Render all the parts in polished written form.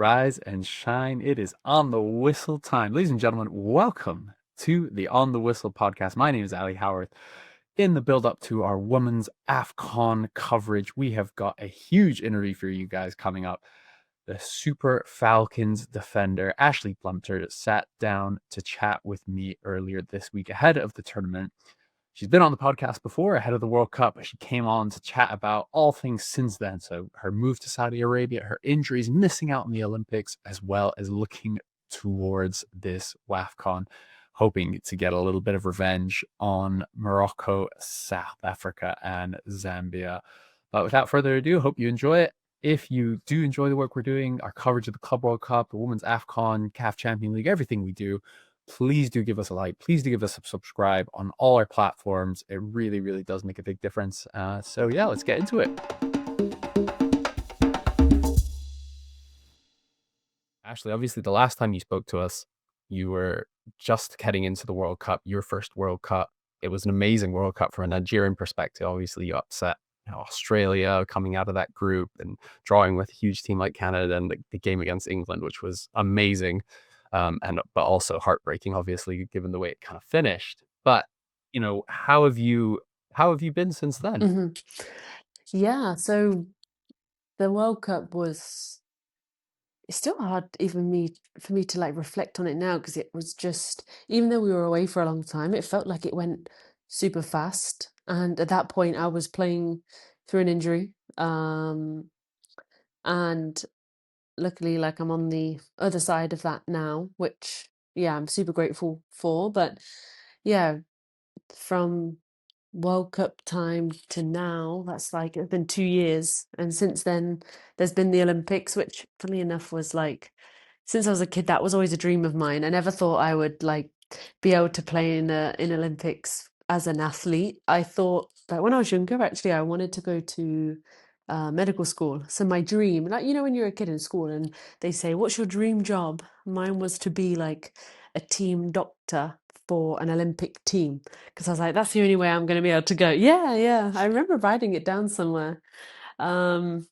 rise and shine. It is On the Whistle time. Ladies and gentlemen, welcome to the On the Whistle podcast. My name is Ali Howorth. In the build up to our women's AFCON coverage, we have got a huge interview for you guys coming up. The Super Falcons defender, Ashleigh Plumptre, sat down to chat with me earlier this week ahead of the tournament. She's been on the podcast before ahead of the World Cup. She came on to chat about all things since then. So her move to Saudi Arabia, her injuries, missing out on the Olympics, as well as looking towards this WAFCON, hoping to get a little bit of revenge on Morocco, South Africa, and Zambia. But without further ado, hope you enjoy it. If you do enjoy the work we're doing, our coverage of the Club World Cup, the Women's AFCON, CAF Champion League, everything we do, please do give us a like. Please do give us a subscribe on all our platforms. It really, really does make a big difference. So yeah, let's get into it. Ashleigh, obviously the last time you spoke to us, you were just heading into the World Cup, your first World Cup. It was an amazing World Cup from a Nigerian perspective. Obviously you upset Australia coming out of that group and drawing with a huge team like Canada, and the game against England, which was amazing. But also heartbreaking, obviously, given the way it kind of finished. But how have you been since then? Mm-hmm. Yeah, so the World Cup it's still hard even for me to like reflect on it now, because it was just, even though we were away for a long time, it felt like it went super fast. And at that point I was playing through an injury. And luckily, like, I'm on the other side of that now, which, yeah, I'm super grateful for. But yeah, from World Cup time to now, that's like, it's been 2 years. And since then, there's been the Olympics, which, funny enough, was like, since I was a kid, that was always a dream of mine. I never thought I would like be able to play in Olympics as an athlete. I thought that when I was younger, actually, I wanted to go to medical school. So my dream, like, when you're a kid in school and they say, "What's your dream job?" Mine was to be like a team doctor for an Olympic team, because I was like, that's the only way I'm going to be able to go. Yeah, yeah. I remember writing it down somewhere. Um,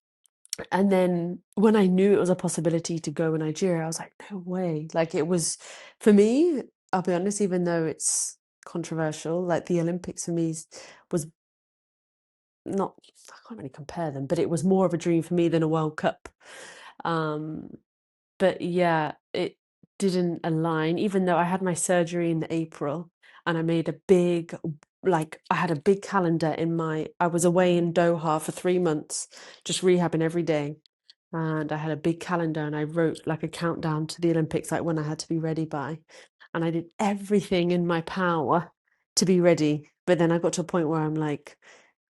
and then when I knew it was a possibility to go in Nigeria, I was like, no way. Like, it was, for me, I'll be honest, even though it's controversial, like the Olympics for me was not, I can't really compare them, but it was more of a dream for me than a World Cup. Um, but yeah, it didn't align, even though I had my surgery in April and I made a big, like, I had a big calendar I was away in Doha for 3 months, just rehabbing every day. And I had a big calendar and I wrote like a countdown to the Olympics, like when I had to be ready by. And I did everything in my power to be ready. But then I got to a point where I'm like,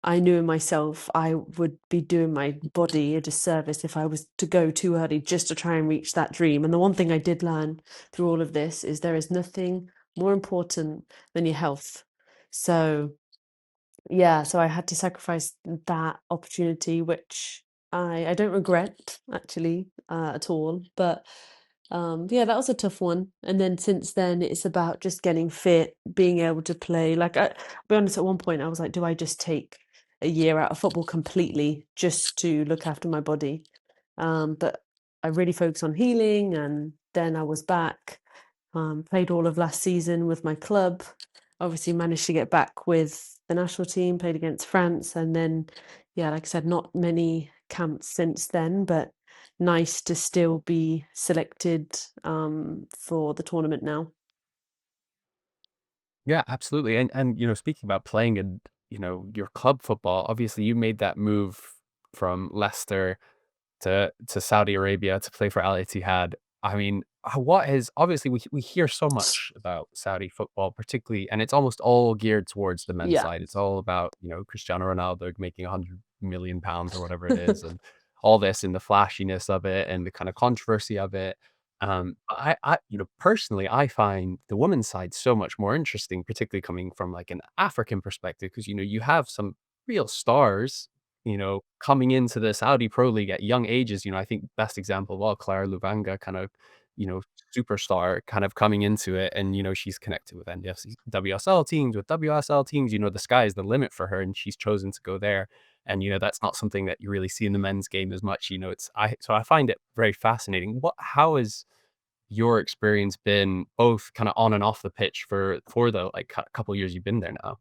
I knew in myself I would be doing my body a disservice if I was to go too early just to try and reach that dream. And the one thing I did learn through all of this is there is nothing more important than your health. So yeah, so I had to sacrifice that opportunity, which I don't regret, actually, at all. But yeah, that was a tough one. And then since then, it's about just getting fit, being able to play. Like, I'll be honest, at one point I was like, do I just take a year out of football completely just to look after my body? But I really focused on healing, and then I was back. Played all of last season with my club. Obviously managed to get back with the national team, played against France, and then, yeah, like I said, not many camps since then, but nice to still be selected for the tournament now. Yeah, absolutely. And speaking about playing in your club football, obviously you made that move from Leicester to Saudi Arabia to play for Al Ittihad. I mean, what is obviously we hear so much about Saudi football, particularly, and it's almost all geared towards the men's Yeah. side. It's all about Cristiano Ronaldo making £100 million or whatever it is, and all this and the flashiness of it and the kind of controversy of it. Personally, I find the women's side so much more interesting, particularly coming from like an African perspective, because you have some real stars coming into the Saudi Pro League at young ages. I think best example of all, Clara Luvanga, kind of, you know, superstar kind of coming into it. And, she's connected with NDFC, WSL teams, with WSL teams, the sky is the limit for her and she's chosen to go there. And that's not something that you really see in the men's game as much. I find it very fascinating. How has your experience been, both kind of on and off the pitch, for the couple years you've been there now?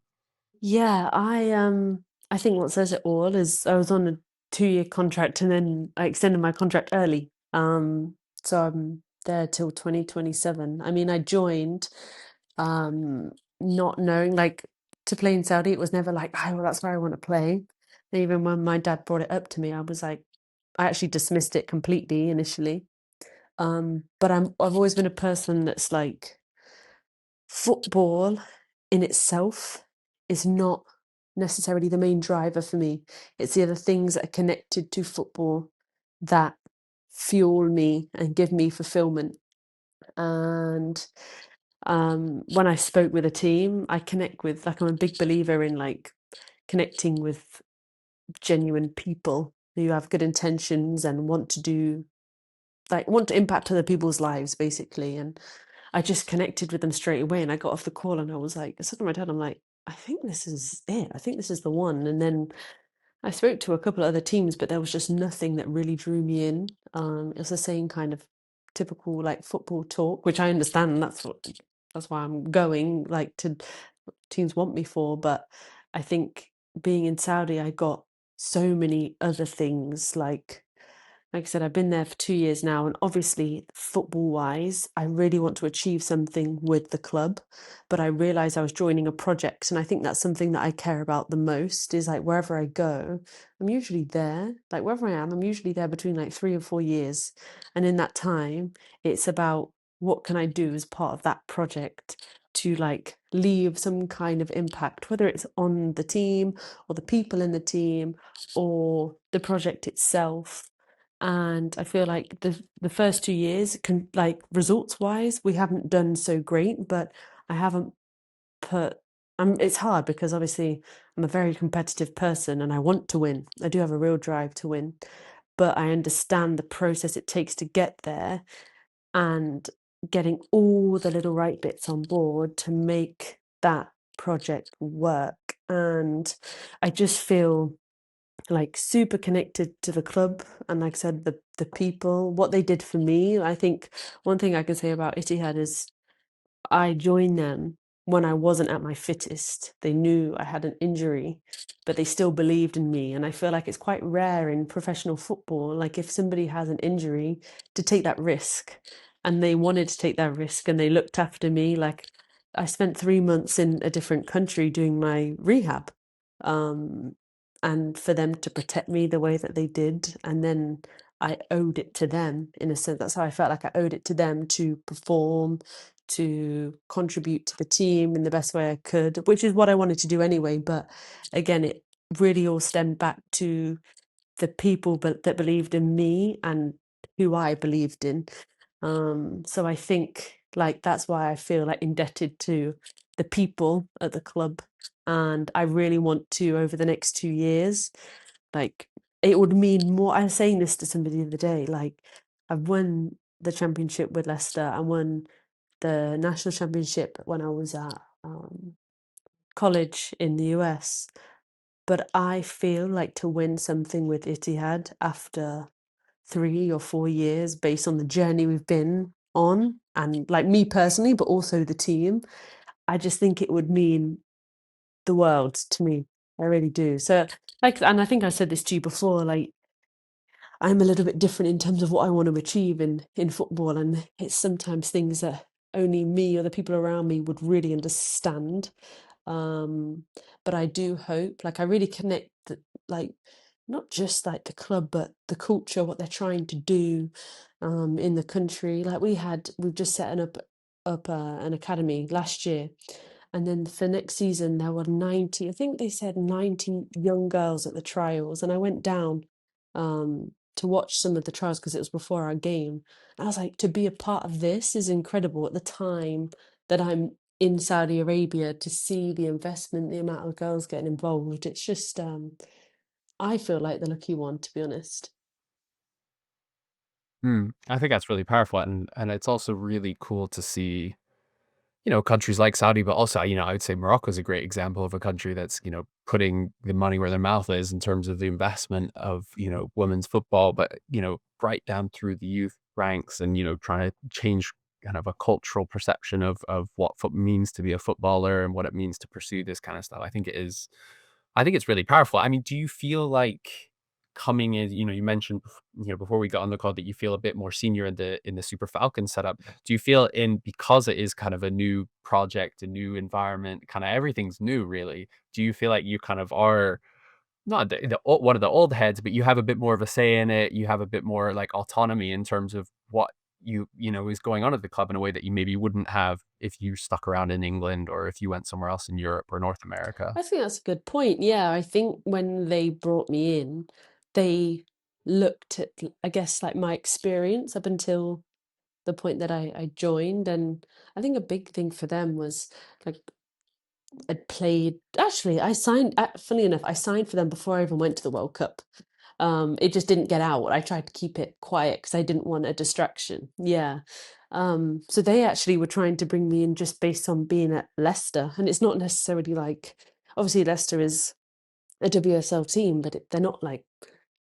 Yeah, I think what says it all is I was on a 2-year contract and then I extended my contract early. So I'm there till 2027. I mean, I joined um not knowing like to play in Saudi, it was never like, oh, well, that's where I want to play. And even when my dad brought it up to me, I was like, I actually dismissed it completely initially. But I've always been a person that's like football in itself is not necessarily the main driver for me. It's the other things that are connected to football that fuel me and give me fulfillment. And when I spoke with a team, I connect with, like, I'm a big believer in like connecting with genuine people who have good intentions and want to impact other people's lives basically. And I just connected with them straight away, and I got off the call and I said to my dad, I'm like, I think this is it. I think this is the one. And then I spoke to a couple of other teams, but there was just nothing that really drew me in. It was the same kind of typical like football talk, which I understand. That's why I'm going, like, to teams want me for. But I think being in Saudi, I got so many other things like I said, I've been there for 2 years now, and obviously, football wise, I really want to achieve something with the club. But I realized I was joining a project, and I think that's something that I care about the most is like wherever I go, I'm usually there. Like wherever I am, I'm usually there between like 3 or 4 years. And in that time, it's about what can I do as part of that project to like leave some kind of impact, whether it's on the team or the people in the team or the project itself. And I feel like the first 2 years can, like, results wise, we haven't done so great, but I haven't put it's hard because obviously I'm a very competitive person and I want to win. I do have a real drive to win, but I understand the process it takes to get there and getting all the little right bits on board to make that project work. And I just feel like super connected to the club, and like I said, the people, what they did for me. I think one thing I can say about Etihad is I joined them when I wasn't at my fittest. They knew I had an injury, but they still believed in me. And I feel like it's quite rare in professional football, like if somebody has an injury, to take that risk. And they wanted to take that risk and they looked after me. Like I spent 3 months in a different country doing my rehab. Um, and for them to protect me the way that they did, and then I owed it to them in a sense. That's how I felt, like I owed it to them to perform, to contribute to the team in the best way I could, which is what I wanted to do anyway. But again, it really all stemmed back to the people that believed in me and who I believed in. So I think like that's why I feel like indebted to the people at the club. And I really want to, over the next 2 years, like it would mean more. I was saying this to somebody the other day, like I've won the championship with Leicester. I won the national championship when I was at college in the US. But I feel like to win something with Etihad after 3 or 4 years, based on the journey we've been on, and like me personally, but also the team, I just think it would mean the world to me. I really do. So, like, and I think I said this to you before, like, I'm a little bit different in terms of what I want to achieve in football, and it's sometimes things that only me or the people around me would really understand. Um, but I do hope, like, I really connect, like, not just like the club, but the culture, what they're trying to do, in the country. Like we've just set an academy last year, and then for next season there were 90. I think they said 90 young girls at the trials, and I went down, to watch some of the trials because it was before our game. And I was like, to be a part of this is incredible at the time that I'm in Saudi Arabia, to see the investment, the amount of girls getting involved. It's just, I feel like the lucky one, to be honest. I think that's really powerful, and it's also really cool to see, countries like Saudi, but also, I would say Morocco is a great example of a country that's, putting the money where their mouth is in terms of the investment of, women's football, but, right down through the youth ranks and, trying to change kind of a cultural perception of what means to be a footballer and what it means to pursue this kind of stuff. I think it's really powerful. I mean, do you feel like coming in, you mentioned, before we got on the call that you feel a bit more senior in the Super Falcon setup. Do you feel because it is kind of a new project, a new environment, kind of everything's new really? Do you feel like you kind of are not one of the old heads, but you have a bit more of a say in it. You have a bit more like autonomy in terms of what is going on at the club in a way that you maybe wouldn't have if you stuck around in England or if you went somewhere else in Europe or North America. I think that's a good point. Yeah, I think when they brought me in, they looked at, I guess, like my experience up until the point that I joined. And I think a big thing for them was like I'd played, actually, I signed, funny enough, I signed for them before I even went to the World Cup. It just didn't get out. I tried to keep it quiet because I didn't want a distraction. Yeah. So they actually were trying to bring me in just based on being at Leicester. And it's not necessarily like, obviously, Leicester is a WSL team, but they're not like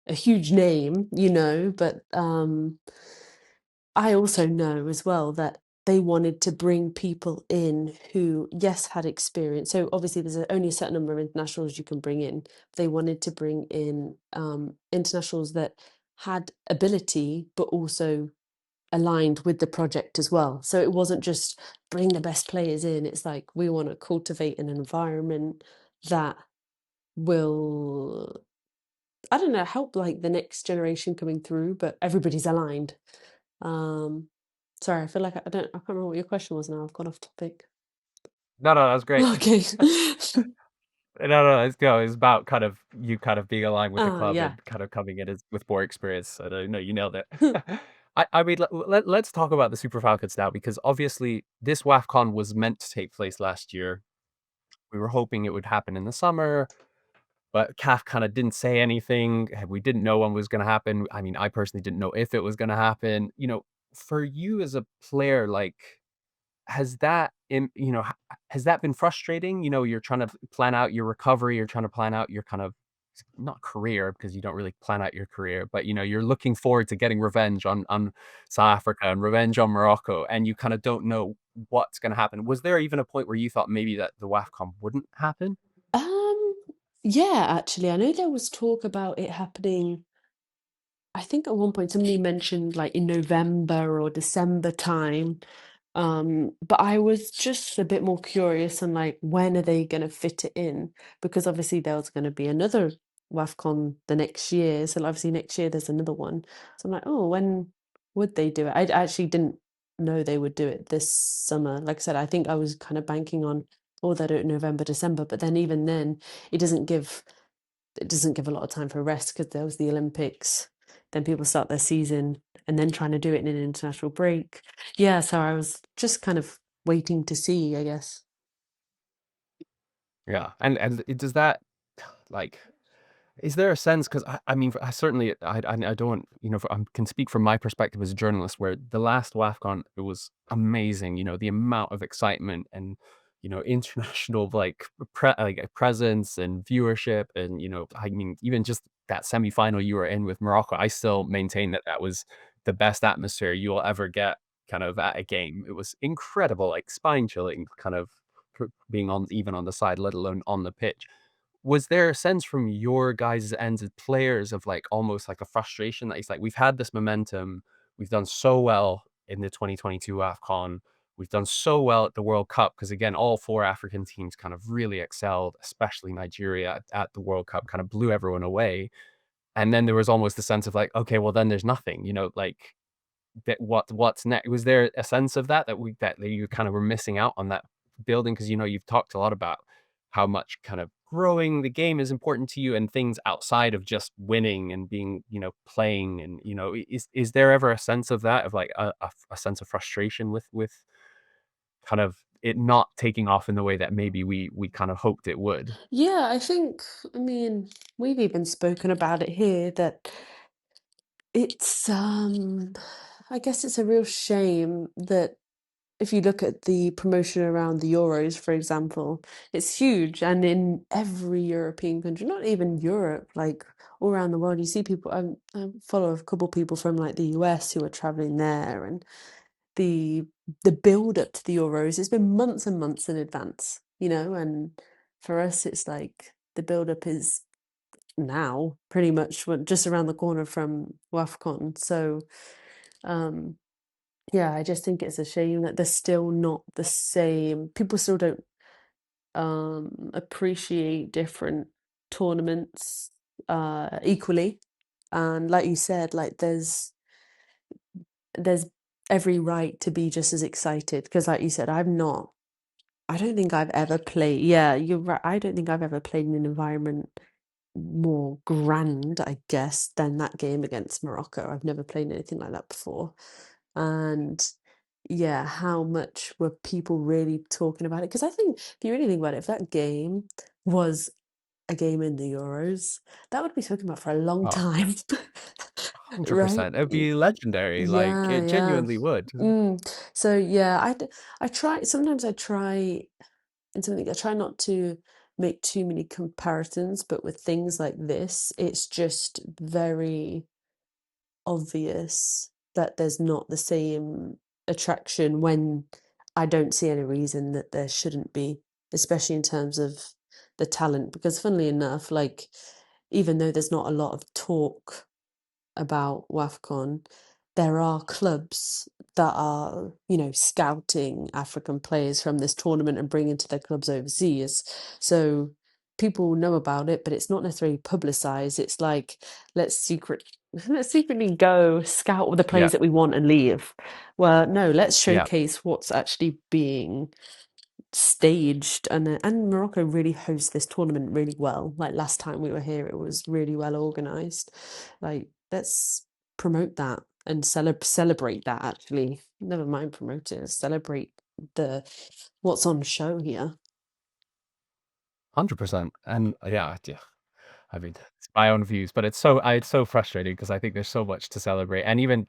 a huge name, but I also know as well that they wanted to bring people in who, yes, had experience. So obviously, there's only a certain number of internationals you can bring in. They wanted to bring in internationals that had ability, but also aligned with the project as well. So it wasn't just bring the best players in. It's like we want to cultivate an environment that will, I don't know, help like the next generation coming through, but everybody's aligned. Um, Sorry, I feel like I can't remember what your question was now. I've gone off topic. No, no, that's great. Okay. No, no, it's about kind of being aligned with the club Yeah. and kind of coming in as with more experience. I don't know, you nailed it. I mean, let's talk about the Super Falcons now because obviously this WAFCON was meant to take place last year. We were hoping it would happen in the summer, but CAF kind of didn't say anything. We didn't know when it was going to happen. I mean, I personally didn't know if it was going to happen. For you as a player, like has that has that been frustrating? You're trying to plan out your recovery, you're trying to plan out your kind of not career because you don't really plan out your career, but you're looking forward to getting revenge on South Africa and revenge on Morocco, and you kind of don't know what's going to happen. Was there even a point where you thought maybe that the WAFCON wouldn't happen? Um, yeah, actually, I know there was talk about it happening. I think at one point somebody mentioned like in November or December time. But I was just a bit more curious on like when are they going to fit it in? Because obviously there was going to be another WAFCON the next year. So obviously next year there's another one. So I'm like, oh, when would they do it? I actually didn't know they would do it this summer. Like I said, I think I was kind of banking on, oh, they'll do it in November, December. But then even then, it doesn't give a lot of time for rest because there was the Olympics. Then people start their season and then trying to do it in an international break. Yeah, so I was just kind of waiting to see, I guess. Yeah, and does that like is there a sense? Because I mean, I certainly I don't I can speak from my perspective as a journalist. Where the last WAFCON, it was amazing. The amount of excitement and international like presence and viewership, and I mean even just that semifinal you were in with Morocco. I still maintain that that was the best atmosphere you will ever get kind of at a game. It was incredible, like spine chilling, kind of being on even on the side, let alone on the pitch. Was there a sense from your guys' ends as players of, like, almost like a frustration that it's like, "We've had this momentum, we've done so well in the 2022 AFCON, we've done so well at the World Cup," because again, all 4 African teams kind of really excelled, especially Nigeria at the World Cup, kind of blew everyone away, and then there was almost a sense of like, "Okay, well, then there's nothing," like, that what's next? Was there a sense of that you kind of were missing out on that building? Because you've talked a lot about how much kind of growing the game is important to you and things outside of just winning and being, playing and, is there ever a sense of that, of like a sense of frustration with kind of it not taking off in the way that maybe we kind of hoped it would? Yeah, I think, I mean, we've even spoken about it here that it's I guess it's a real shame that if you look at the promotion around the Euros, for example, it's huge. And in every European country, not even Europe, like all around the world, you see people. I follow a couple people from like the US who are traveling there, and the the build up to the Euros, it's been months and months in advance, and for us, it's like the build up is now pretty much just around the corner from WAFCON. So, um, yeah, I just think it's a shame that they're still not the same. People still don't appreciate different tournaments equally. And like you said, like there's every right to be just as excited because like you said, I don't think I've ever played, yeah, you're right. I don't think I've ever played in an environment more grand, I guess, than that game against Morocco. I've never played anything like that before. And yeah, how much were people really talking about it? Because I think if you really think about it, if that game was a game in the Euros, that would be spoken about for a long Oh, time. Right? 100%. It would be legendary. Like Yeah, it yeah. genuinely would. Mm. So yeah, I try sometimes I try and something I try not to make too many comparisons, but with things like this, it's just very obvious that there's not the same attraction when I don't see any reason that there shouldn't be, especially in terms of the talent. Because funnily enough, like even though there's not a lot of talk about WAFCON, there are clubs that are, scouting African players from this tournament and bringing to their clubs overseas. So people know about it, but it's not necessarily publicized. It's like let's secret let's secretly go scout all the Yeah. players that we want and leave. Well, no, let's Yeah. showcase what's actually being staged, and Morocco really hosts this tournament really well. Like last time we were here, it was really well organized. Like let's promote that and celebrate that actually. Never mind promote it, celebrate the what's on show here. 100%. And yeah, I mean, it's my own views, but it's so frustrating because I think there's so much to celebrate. And even,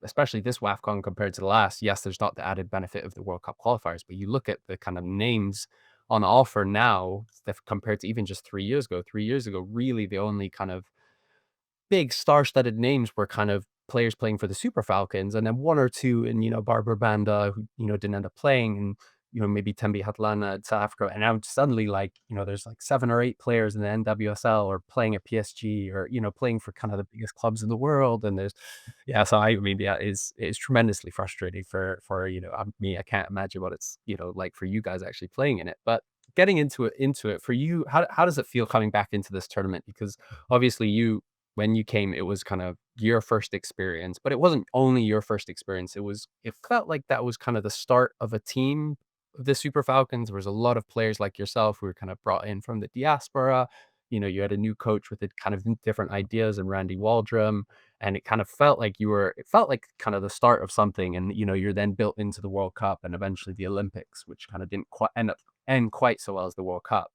especially this WAFCON compared to the last, yes, there's not the added benefit of the World Cup qualifiers, but you look at the kind of names on offer now that compared to even just 3 years ago. 3 years ago, really the only kind of big star-studded names were kind of players playing for the Super Falcons, and then one or two in, Barbara Banda who, didn't end up playing, and, maybe Tembi Hatlana at South Africa. And now suddenly, like, there's like 7 or 8 players in the NWSL or playing at PSG or, playing for kind of the biggest clubs in the world. And there's yeah, so I mean, yeah, it's tremendously frustrating for, me. I can't imagine what it's, like for you guys actually playing in it. But getting into it for you, how does it feel coming back into this tournament? Because obviously when you came, it was kind of your first experience, but it wasn't only your first experience. It felt like that was kind of the start of a team of the Super Falcons. There was a lot of players like yourself who were kind of brought in from the diaspora. You had a new coach with kind of different ideas and Randy Waldrum. And it kind of felt like it felt like kind of the start of something. And, you're then built into the World Cup and eventually the Olympics, which kind of didn't quite end quite so well as the World Cup.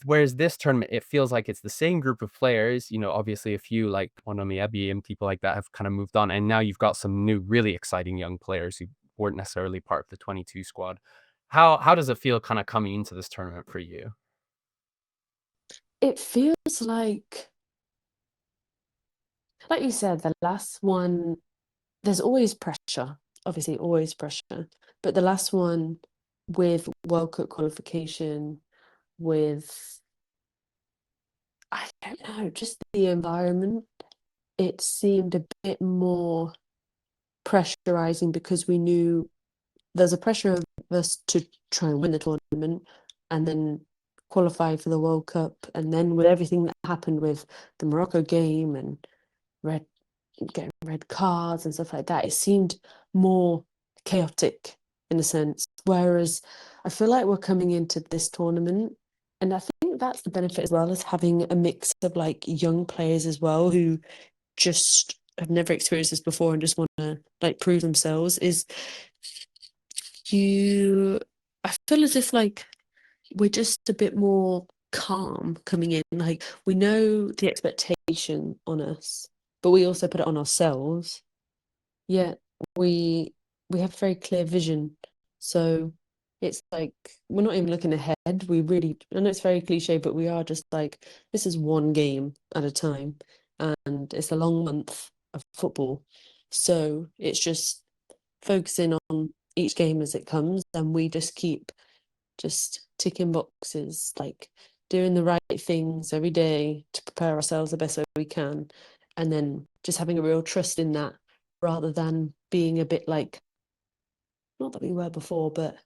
Whereas this tournament, it feels like it's the same group of players. Obviously a few like Onomi Ebi and people like that have kind of moved on. And now you've got some new, really exciting young players who weren't necessarily part of the 22 squad. How does it feel kind of coming into this tournament for you? It feels like you said, the last one, there's always pressure, obviously always pressure, but the last one with World Cup qualification, with I don't know, just the environment, it seemed a bit more pressurizing because we knew there's a pressure of us to try and win the tournament and then qualify for the World Cup. And then with everything that happened with the Morocco game and red getting red cards and stuff like that, it seemed more chaotic in a sense. Whereas I feel like we're coming into this tournament, and I think that's the benefit as well as having a mix of like young players as well who just have never experienced this before and just want to like prove themselves. Is you I feel as if like we're just a bit more calm coming in. Like we know the expectation on us, but we also put it on ourselves. Yet we we have very clear vision. So it's like we're not even looking ahead. We really, I know it's very cliche, but we are just like, this is one game at a time, and it's a long month of football. So it's just focusing on each game as it comes, and we just keep just ticking boxes, like doing the right things every day to prepare ourselves the best way we can, and then just having a real trust in that rather than being a bit like, not that we were before, but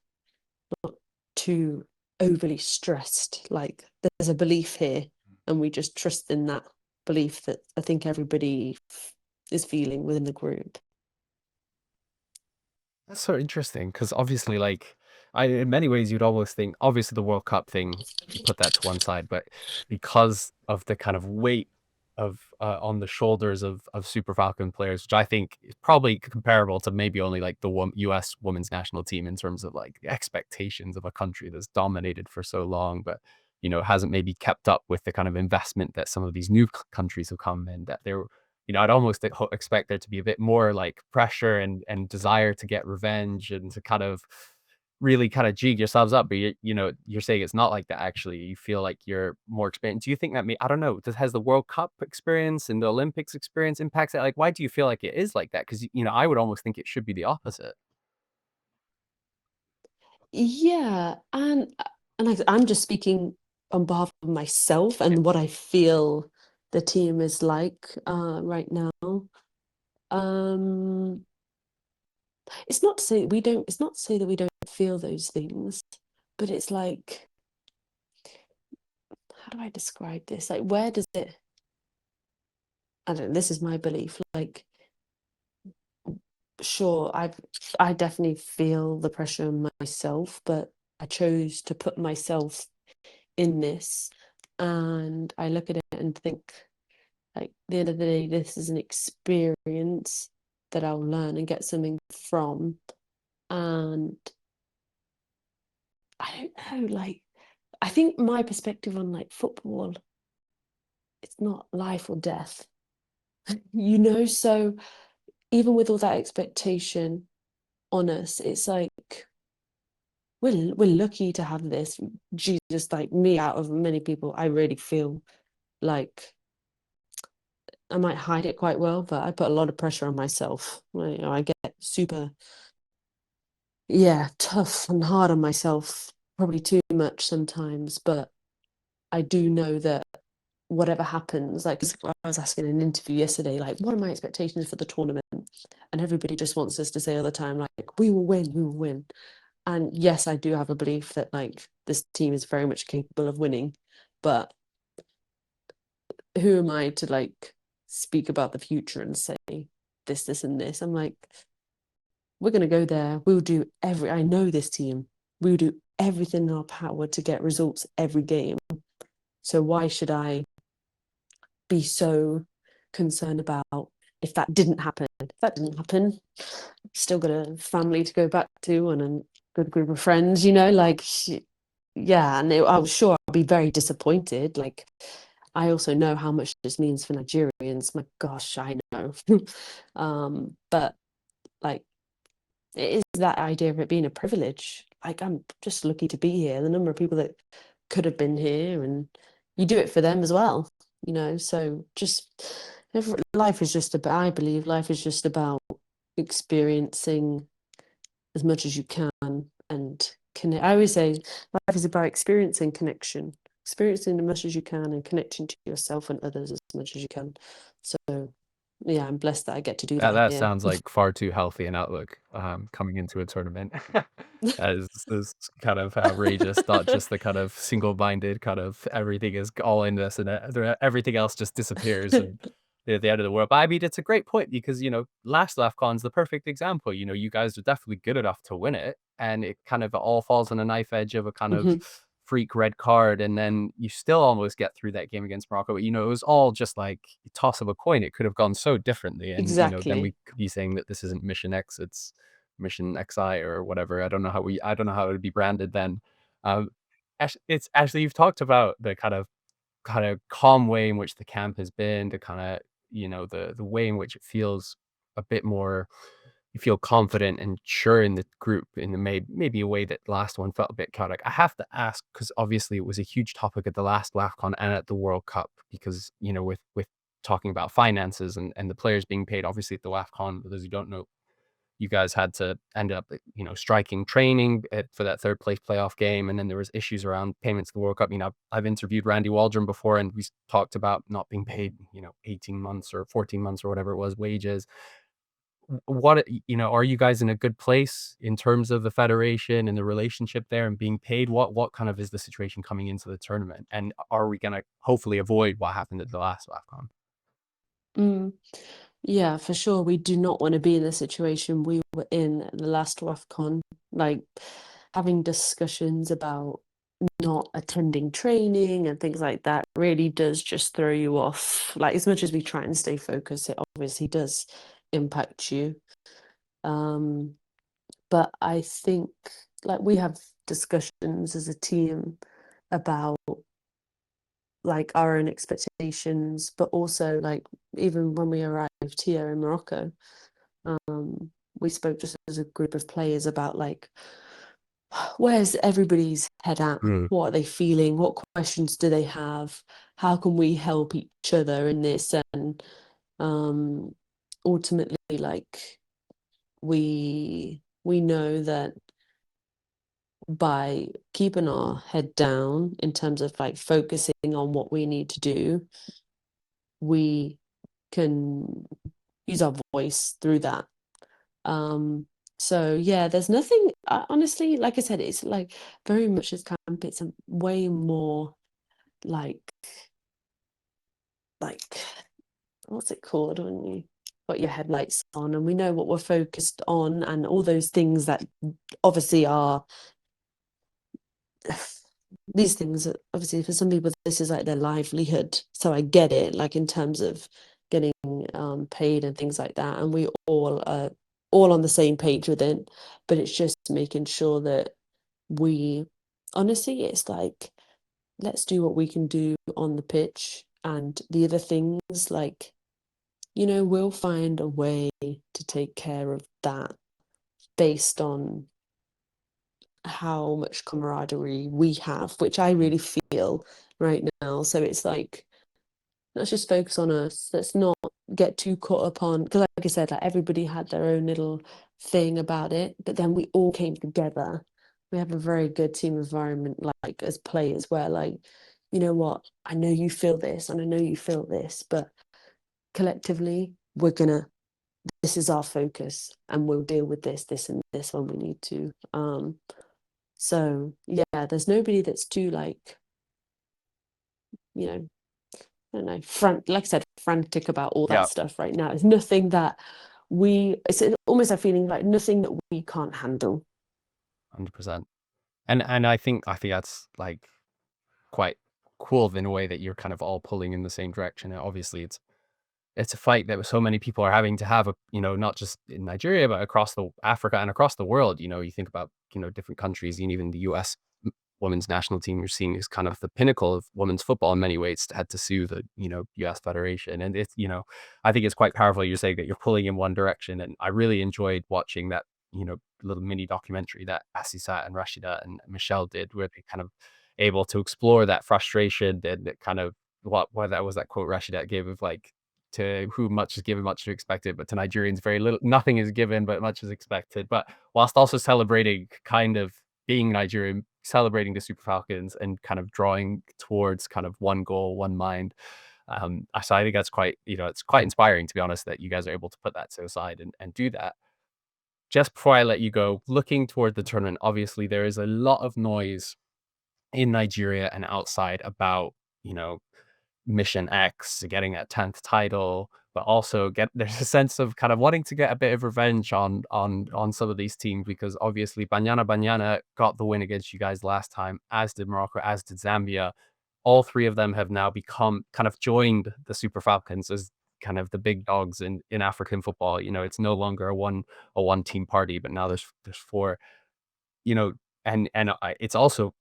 not too overly stressed. Like there's a belief here, and we just trust in that belief that I think everybody is feeling within the group. That's so interesting because obviously, like, in many ways, you'd almost think, obviously, the World Cup thing, you put that to one side, but because of the kind of weight of on the shoulders of Super Falcon players, which I think is probably comparable to maybe only like the U.S. women's national team in terms of like the expectations of a country that's dominated for so long, but hasn't maybe kept up with the kind of investment that some of these new countries have come in, that they're I'd almost expect there to be a bit more like pressure and desire to get revenge and to kind of really kind of jig yourselves up. But you're saying it's not like that actually. You feel like you're more experienced. Do you think that I don't know, has the World Cup experience and the Olympics experience impacts it? Like, why do you feel like it is like that? Because I would almost think it should be the opposite. Yeah, I'm just speaking on behalf of myself and what I feel the team is like right now. Um, it's not to say we don't. It's not to say that we don't feel those things, but it's like, how do I describe this? Like, where does it? I don't know. This is my belief. Like, sure, I definitely feel the pressure myself, but I chose to put myself in this, and I look at it and think, like, at the end of the day, this is an experience that I'll learn and get something from. And I don't know, like, I think my perspective on like football, it's not life or death, so even with all that expectation on us, it's like we're lucky to have this. Jesus, like me, out of many people, I really feel like I might hide it quite well, but I put a lot of pressure on myself. I get super, yeah, tough and hard on myself, probably too much sometimes. But I do know that whatever happens, like, 'cause I was asking in an interview yesterday, like, what are my expectations for the tournament? And everybody just wants us to say all the time, like, we will win, we will win. And yes, I do have a belief that like this team is very much capable of winning, but who am I to like speak about the future and say this, and this? I'm like, we're gonna go there. We'll do I know this team. We'll do everything in our power to get results every game. So why should I be so concerned about if that didn't happen? If that didn't happen, still got a family to go back to and a good group of friends, like, yeah. And I was sure I'll be very disappointed. Like, I also know how much this means for Nigerians. My gosh, I know. But like, it is that idea of it being a privilege. Like, I'm just lucky to be here. The number of people that could have been here, and you do it for them as well, So just life is just about, I believe life is just about experiencing as much as you can and connect. I always say life is about experiencing connection, experiencing as much as you can and connecting to yourself and others as much as you can. So yeah, I'm blessed that I get to do that That here. sounds like far too healthy an outlook, coming into a tournament. That is kind of outrageous, not just the kind of single-minded kind of everything is all in this and everything else just disappears and they're the end of the world. But I mean, it's a great point because, last LAFCON's the perfect example. You guys are definitely good enough to win it, and it kind of all falls on a knife edge of a kind of Mhm. freak red card, and then you still almost get through that game against Morocco. But, it was all just like a toss of a coin. It could have gone so differently, and then we Exactly. could be saying that this isn't Mission X, it's Mission XI or whatever. I don't know how it would be branded then. Um, it's actually, you've talked about the kind of calm way in which the camp has been, the kind of the way in which it feels a bit more you feel confident and sure in the group in the maybe a way that the last one felt a bit chaotic. I have to ask because obviously it was a huge topic at the last WAFCON and at the World Cup because with talking about finances and the players being paid. Obviously at the WAFCON, for those who don't know, you guys had to end up striking training for that third place playoff game, and then there was issues around payments to the World Cup. I've interviewed Randy Waldron before, and we talked about not being paid 18 months or 14 months or whatever it was wages. What are you guys in a good place in terms of the federation and the relationship there and being paid? What kind of is the situation coming into the tournament, and are we gonna hopefully avoid what happened at the last WAFCON? Mm. Yeah, for sure. We do not want to be in the situation we were in at the last WAFCON, like having discussions about not attending training and things like that really does just throw you off. Like, as much as we try and stay focused, it obviously does impact you. But I think like we have discussions as a team about like our own expectations, but also like even when we arrived here in Morocco, we spoke just as a group of players about like where's everybody's head at? Mm. What are they feeling? What questions do they have? How can we help each other in this? And ultimately, like we know that by keeping our head down in terms of like focusing on what we need to do, we can use our voice through that. So yeah, there's nothing honestly, like I said, it's like very much as camp, it's a way more like like what's it called when you got your headlights on and we know what we're focused on and all those things that obviously are these things obviously for some people this is like their livelihood, so I get it, like in terms of getting paid and things like that, and we all are all on the same page with it, but it's just making sure that we honestly it's like let's do what we can do on the pitch, and the other things like we'll find a way to take care of that based on how much camaraderie we have, which I really feel right now. So it's like, let's just focus on us. Let's not get too caught up on, because like I said, like everybody had their own little thing about it, but then we all came together. We have a very good team environment, like as players, where like, you know what, I know you feel this and I know you feel this, but collectively, this is our focus and we'll deal with this and this when we need to. So yeah, there's nobody that's too like, I don't know, like I said, frantic about all Yeah, that stuff right now. It's nothing that it's almost a feeling like nothing that we can't handle. 100%. And I think that's like quite cool in a way that you're kind of all pulling in the same direction. And obviously, it's a fight that so many people are having to have, not just in Nigeria, but across the Africa and across the world. You think about, different countries, and even the US women's national team you're seeing is kind of the pinnacle of women's football in many ways, had to sue the, US Federation. And it's, I think it's quite powerful. You're saying that you're pulling in one direction. And I really enjoyed watching that, little mini documentary that Asisa and Rashida and Michelle did, where they kind of able to explore that frustration and that kind of what that was, that quote Rashida gave of like, to whom much is given, much is expected, but to Nigerians, very little, nothing is given, but much is expected. But whilst also celebrating kind of being Nigerian, celebrating the Super Falcons and kind of drawing towards kind of one goal, one mind. So I think that's quite, it's quite inspiring, to be honest, that you guys are able to put that to aside and do that. Just before I let you go, looking toward the tournament, obviously there is a lot of noise in Nigeria and outside about, Mission X, getting that 10th title, but also there's a sense of kind of wanting to get a bit of revenge on some of these teams, because obviously Banyana got the win against you guys last time, as did Morocco, as did Zambia. All three of them have now become kind of joined the Super Falcons as kind of the big dogs in African football. It's no longer a one team party, but now there's four. You know, it's also,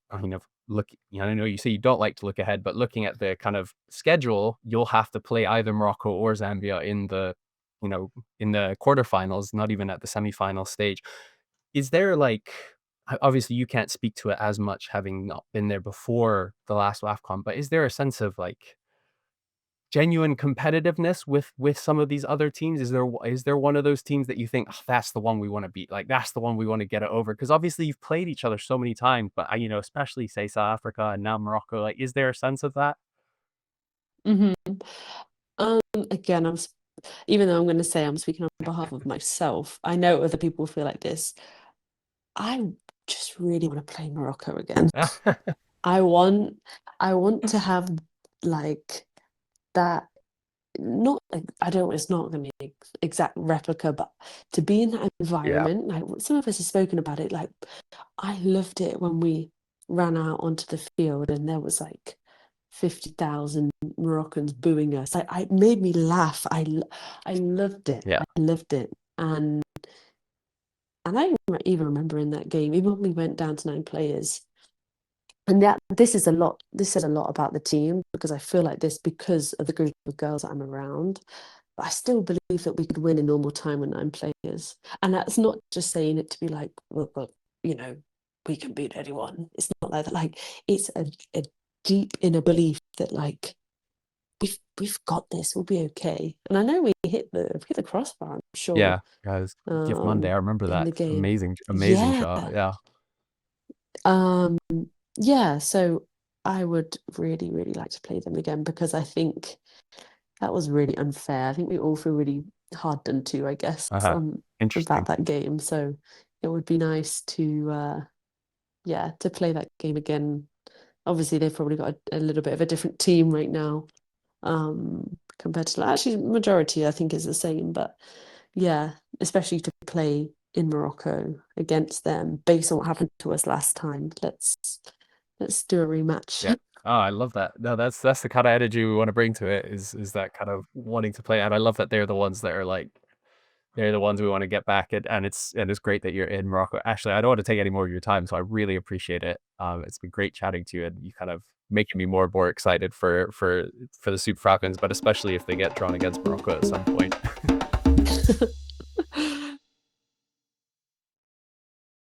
look, I know you say you don't like to look ahead, but looking at the kind of schedule, you'll have to play either Morocco or Zambia in the you know, in the quarterfinals, not even at the semifinal stage. Is there like, obviously you can't speak to it as much having not been there before the last WAFCON, but is there a sense of like genuine competitiveness with some of these other teams? Is there one of those teams that you think, "Oh, that's the one we want to beat, like that's the one we want to get it over"? Because obviously you've played each other so many times, but you know, especially say South Africa and now Morocco, like is there a sense of that? Hmm. Again, even though I'm going to say I'm speaking on behalf of myself, I know other people feel like this. I just really want to play Morocco again. I want to have like that, not like, I don't, it's not going to be an exact replica, but to be in that Yeah. environment, like some of us have spoken about it, like I loved it when we ran out onto the field and there was like 50,000 Moroccans booing us. It made me laugh. I loved it. Yeah. I loved it. And I even remember in that game, even when we went down to 9 players, and this says a lot about the team, because I feel like this because of the group of girls that I'm around. But I still believe that we could win in normal time with 9 players. And that's not just saying it to be like, well, you know, we can beat anyone. It's not like that. Like, it's a deep inner belief that like we've got this, we'll be okay. And I know we hit the crossbar, I'm sure, Yeah, guys, Gift Monday, I remember in that. the game. Amazing Yeah. shot. Yeah. Um, yeah, so I would really, really like to play them again, because I think that was really unfair. I think we all feel really hard done to, I guess, Uh-huh. about Interesting. that game. So it would be nice to to play that game again. Obviously, they've probably got a little bit of a different team right now, compared to, actually, majority I think is the same, but yeah, especially to play in Morocco against them based on what happened to us last time. Let's do a rematch. Yeah. Oh, I love that. No, that's the kind of energy we want to bring to it, is that kind of wanting to play. And I love that they're the ones that are like, they're the ones we want to get back at. And it's great that you're in Morocco. Ashley, I don't want to take any more of your time, so I really appreciate it. It's been great chatting to you, and you kind of making me more and more excited for the Super Falcons, but especially if they get drawn against Morocco at some point.